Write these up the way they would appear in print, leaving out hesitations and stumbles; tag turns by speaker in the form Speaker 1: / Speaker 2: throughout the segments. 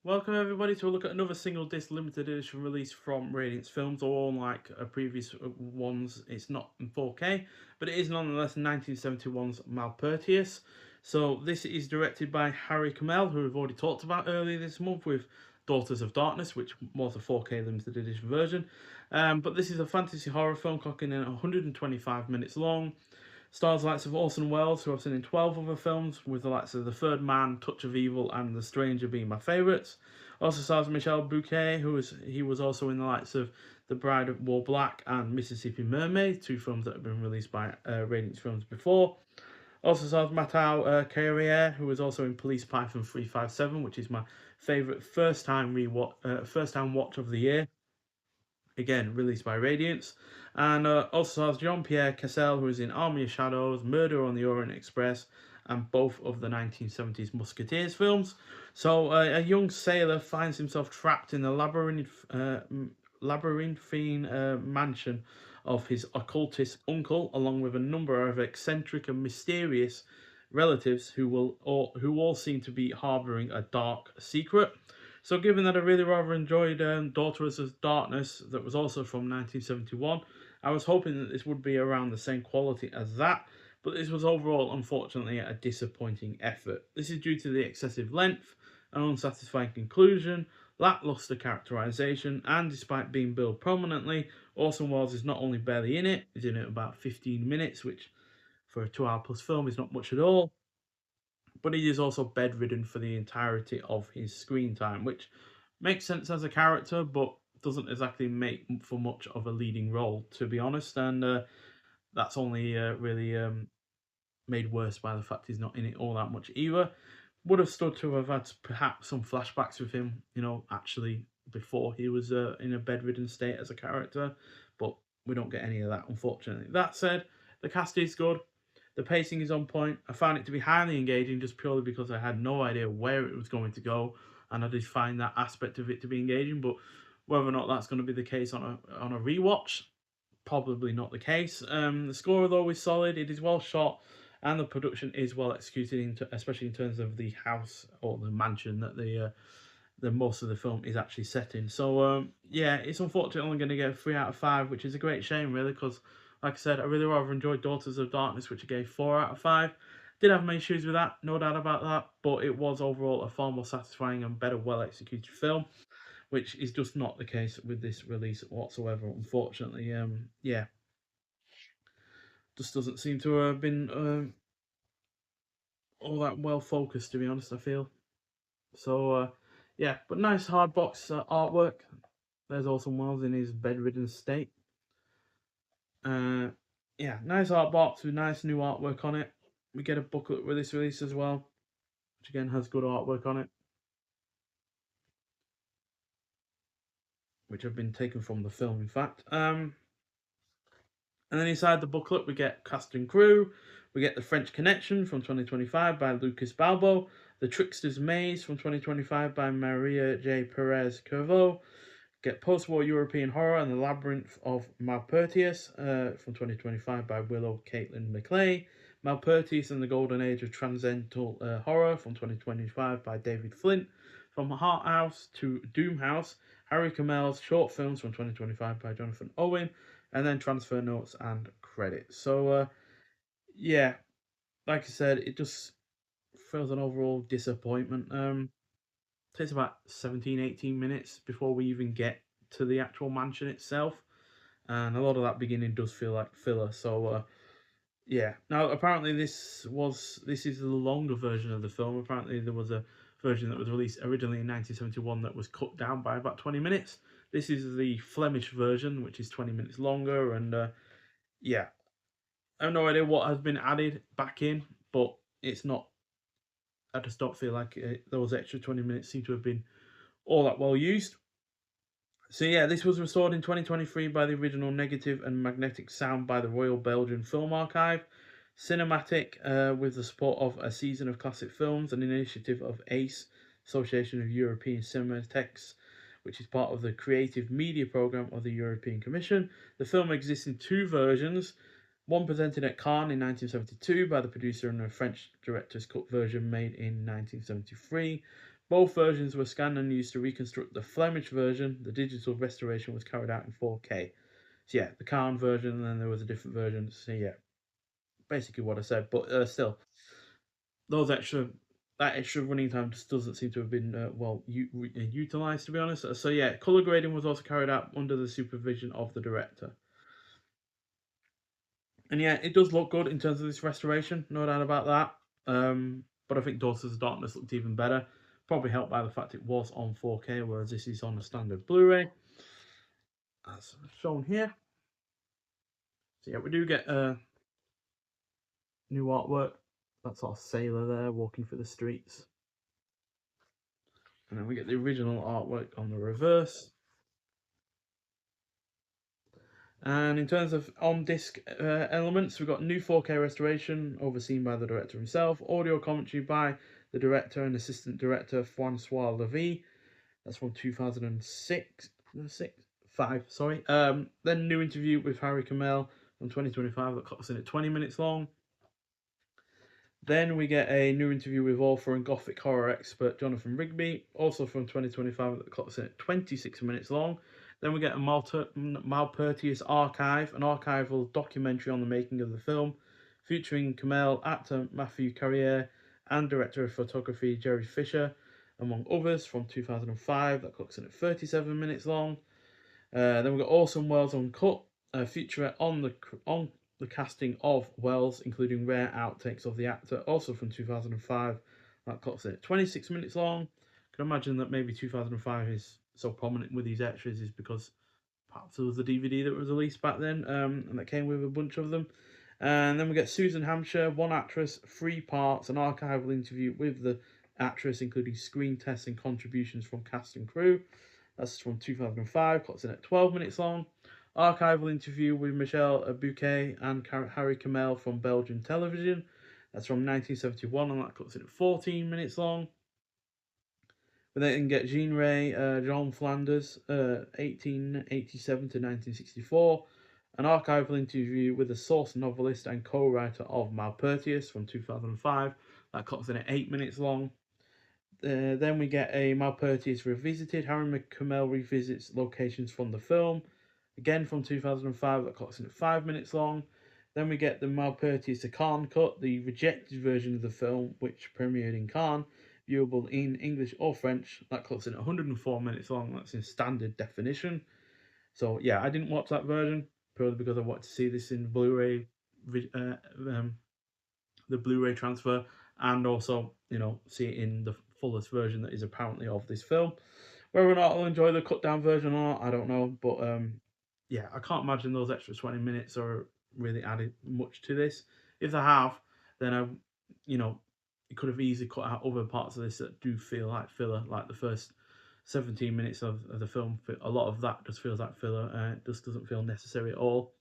Speaker 1: Welcome everybody to a look at another single disc limited edition release from Radiance Films. All like previous ones, it's not in 4K, but it is nonetheless 1971's Malpertuis. So this is directed by Harry Kamel, who we've already talked about earlier this month with Daughters of Darkness, which was a 4K limited edition version. But this is a fantasy horror film clocking in 125 minutes long. Stars the likes of Orson Welles, who I've seen in 12 other films, with the likes of The Third Man, Touch of Evil, and The Stranger being my favourites. Also stars Michel Bouquet, he was also in the likes of The Bride of Wore Black and Mississippi Mermaid, two films that have been released by Radiance Films before. Also stars Matau Carriere, who was also in Police Python 357, which is my favourite first time watch of the year. Again, released by Radiance. And also has Jean-Pierre Cassel, who is in Army of Shadows, Murder on the Orient Express, and both of the 1970s Musketeers films. So a young sailor finds himself trapped in the labyrinthine mansion of his occultist uncle, along with a number of eccentric and mysterious relatives who all seem to be harbouring a dark secret. So given that I really rather enjoyed Daughters of Darkness, that was also from 1971, I was hoping that this would be around the same quality as that, but this was overall, unfortunately, a disappointing effort. This is due to the excessive length, an unsatisfying conclusion, lackluster characterization, and despite being billed prominently, Orson Welles is not only barely in it, he's in it about 15 minutes, which for a 2 hour plus film is not much at all, but he is also bedridden for the entirety of his screen time, which makes sense as a character, but doesn't exactly make for much of a leading role, to be honest. And that's only really made worse by the fact he's not in it all that much either. Would have stood to have had perhaps some flashbacks with him, actually before he was in a bedridden state as a character, but we don't get any of that, unfortunately. That said, the cast is good. The pacing is on point. I found it to be highly engaging just purely because I had no idea where it was going to go, and I did find that aspect of it to be engaging. But whether or not that's going to be the case on a rewatch, probably not the case. The score though is solid. It is well shot, and the production is well executed, especially in terms of the house or the mansion that the most of the film is actually set in. So yeah, it's unfortunately only going to get a 3 out of 5, which is a great shame, really, because like I said, I really rather enjoyed Daughters of Darkness, which I gave 4 out of 5. Did have my issues with that, no doubt about that, but it was overall a far more satisfying and better, well executed film, which is just not the case with this release whatsoever, unfortunately. Yeah, just doesn't seem to have been all that well focused, to be honest, I feel. So yeah, but nice hard box artwork. There's Orson Welles in his bedridden state. Yeah, nice art box with nice new artwork on it. We get a booklet with this release as well, which again has good artwork on it, which have been taken from the film, in fact. And then inside the booklet, we get cast and crew. We get The French Connection from 2025 by Lucas Balbo. The Trickster's Maze from 2025 by Maria J. Perez Curvo. Get Post-War European Horror and the Labyrinth of Malpertuis from 2025 by Willow Caitlin McClay. Malpertuis and the Golden Age of Transcendental Horror from 2025 by David Flint. From Heart House to Doom House, Harry Kamel's short films from 2025 by Jonathan Owen, and then transfer notes and credits. So, yeah, like I said, it just feels an overall disappointment. Takes about 17-18 minutes before we even get to the actual mansion itself, and a lot of that beginning does feel like filler. So yeah, now apparently this is the longer version of the film. Apparently there was a version that was released originally in 1971 that was cut down by about 20 minutes. This is the Flemish version, which is 20 minutes longer, and yeah, I have no idea what has been added back in, but it's not. I just don't feel like those extra 20 minutes seem to have been all that well used. So yeah, this was restored in 2023 by the original negative and magnetic sound by the Royal Belgian Film Archive. Cinematic with the support of a season of classic films, an initiative of ACE, Association of European Cinematics, which is part of the Creative Media Programme of the European Commission. The film exists in 2 versions, one presented at Cannes in 1972 by the producer and a French director's cut version made in 1973 Both versions were scanned and used to reconstruct the Flemish version. The digital restoration was carried out in 4K. So yeah, the Carn version, and then there was a different version. So yeah, basically what I said. But still, those extra that extra running time just doesn't seem to have been utilized, to be honest. So yeah, color grading was also carried out under the supervision of the director. And yeah, it does look good in terms of this restoration, no doubt about that. But I think Daughters of Darkness looked even better. Probably helped by the fact it was on 4K, whereas this is on a standard Blu-ray, as shown here. So yeah, we do get new artwork. That's our sailor there walking through the streets. And then we get the original artwork on the reverse. And in terms of on-disc elements, we've got new 4K restoration overseen by the director himself, audio commentary by the director and assistant director Francois Levy. That's from 2006, 5, sorry. Then new interview with Harry Kamel from 2025 that clocks in at 20 minutes long. Then we get a new interview with author and gothic horror expert Jonathan Rigby, also from 2025 that clocks in at 26 minutes long. Then we get a Malpertuis archive, an archival documentary on the making of the film, featuring Kamel, actor Matthew Carrier, and director of photography Jerry Fisher, among others, from 2005 that clocks in at 37 minutes long. Then we've got Orson Welles Uncut, a featurette on the casting of Welles, including rare outtakes of the actor, also from 2005. That clocks in at 26 minutes long. I can imagine that maybe 2005 is so prominent with these extras is because perhaps there was a DVD that was released back then, and that came with a bunch of them. And then we get Susan Hampshire, one actress, 3 parts, an archival interview with the actress, including screen tests and contributions from cast and crew. That's from 2005, clocks in at 12 minutes long. Archival interview with Michel Bouquet and Harry Kamel from Belgian television. That's from 1971, and that clocks in at 14 minutes long. We then get Jean Ray, Jean Flanders, 1887 to 1964. An archival interview with the source novelist and co-writer of Malpertuis from 2005. That clocks in at 8 minutes long. Then we get a Malpertuis Revisited. Harry Kamel revisits locations from the film. Again from 2005, that clocks in at 5 minutes long. Then we get the Malpertuis to Cannes cut, the rejected version of the film, which premiered in Cannes, viewable in English or French. That clocks in at 104 minutes long. That's in standard definition. So yeah, I didn't watch that version purely because I wanted to see this in Blu-ray, the Blu-ray transfer, and also see it in the fullest version that is apparently of this film. Whether or not I'll enjoy the cut down version or not, I don't know. But yeah, I can't imagine those extra 20 minutes are really added much to this. If they have, then it could have easily cut out other parts of this that do feel like filler, like the first 17 minutes of the film. A lot of that just feels like filler, and it just doesn't feel necessary at all.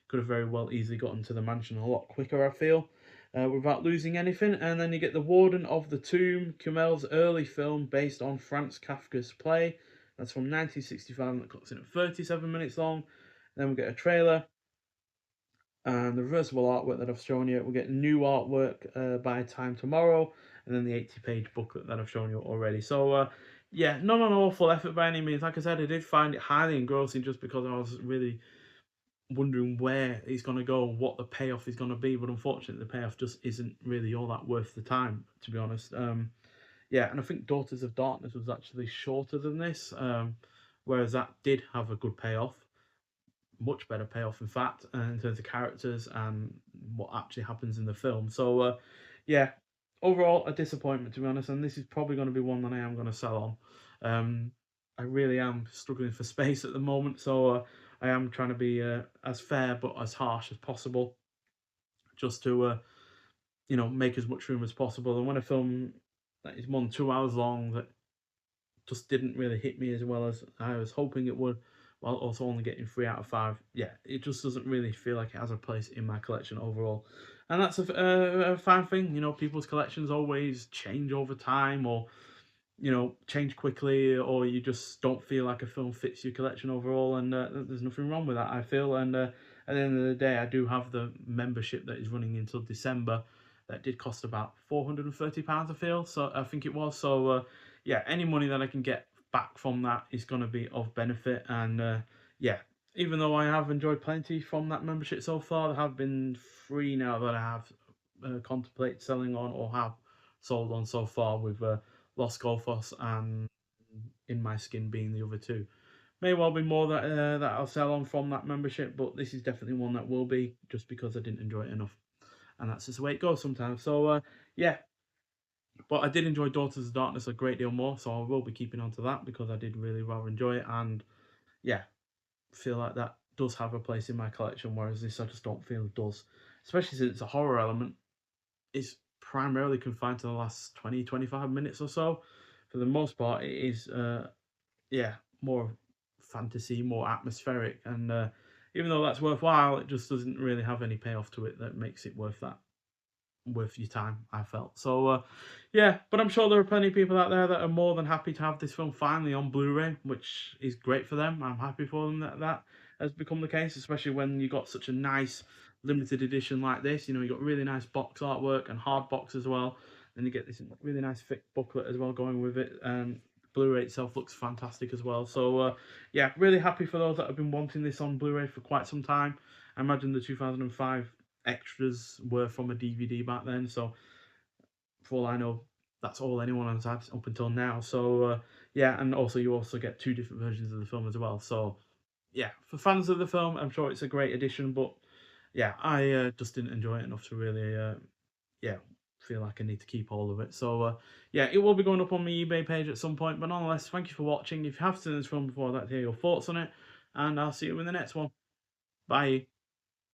Speaker 1: Could have very well easily gotten to the mansion a lot quicker, I feel, without losing anything. And then you get The Warden of the Tomb, Kamel's early film based on Franz Kafka's play. That's from 1965, and that clocks in at 37 minutes long. Then we get a trailer and the reversible artwork that I've shown you. We'll get new artwork by Time Tomorrow, and then the 80-page booklet that I've shown you already. So yeah, not an awful effort by any means. Like I said, I did find it highly engrossing just because I was really wondering where he's going to go, what the payoff is going to be, but unfortunately the payoff just isn't really all that worth the time, to be honest. Yeah, and I think Daughters of Darkness was actually shorter than this, whereas that did have a good payoff, much better payoff in fact, in terms of characters and what actually happens in the film. So yeah, overall a disappointment, to be honest, and this is probably going to be one that I am going to sell on. I really am struggling for space at the moment, so I am trying to be as fair but as harsh as possible, just to make as much room as possible. And when a film that is more than 2 hours long that just didn't really hit me as well as I was hoping it would, while also only getting 3 out of 5, yeah, it just doesn't really feel like it has a place in my collection overall. And that's a fine thing. People's collections always change over time, or change quickly, or you just don't feel like a film fits your collection overall, and there's nothing wrong with that, I feel. And at the end of the day, I do have the membership that is running until December. That did cost about £430, I feel, so I think it was. So yeah, any money that I can get back from that is going to be of benefit. And yeah, even though I have enjoyed plenty from that membership so far, there have been 3 now that I have contemplated selling on or have sold on so far, with Lost Golfos and In My Skin being the other 2. May well be more that that I'll sell on from that membership, but this is definitely one that will be, just because I didn't enjoy it enough, and that's just the way it goes sometimes. So yeah, but I did enjoy Daughters of Darkness a great deal more, so I will be keeping on to that because I did really rather enjoy it, and yeah, feel like that does have a place in my collection, whereas this I just don't feel it does, especially since it's a horror element. It's primarily confined to the last 20-25 minutes or so. For the most part, it is yeah, more fantasy, more atmospheric, and even though that's worthwhile, it just doesn't really have any payoff to it that makes it worth your time, I felt. So yeah, but I'm sure there are plenty of people out there that are more than happy to have this film finally on Blu-ray, which is great for them. I'm happy for them that that has become the case, especially when you got such a nice limited edition like this. You know, you got really nice box artwork and hard box as well, and you get this really nice thick booklet as well going with it. Blu-ray itself looks fantastic as well. So yeah, really happy for those that have been wanting this on Blu-ray for quite some time. I imagine the 2005 extras were from a DVD back then, so for all I know, that's all anyone has had up until now. So yeah, and also you also get 2 different versions of the film as well. So yeah, for fans of the film, I'm sure it's a great addition. But yeah, I just didn't enjoy it enough to really yeah, feel like I need to keep all of it. So yeah, it will be going up on my eBay page at some point. But nonetheless, thank you for watching. If you have seen this film before, I'd like to hear your thoughts on it, and I'll see you in the next one. Bye.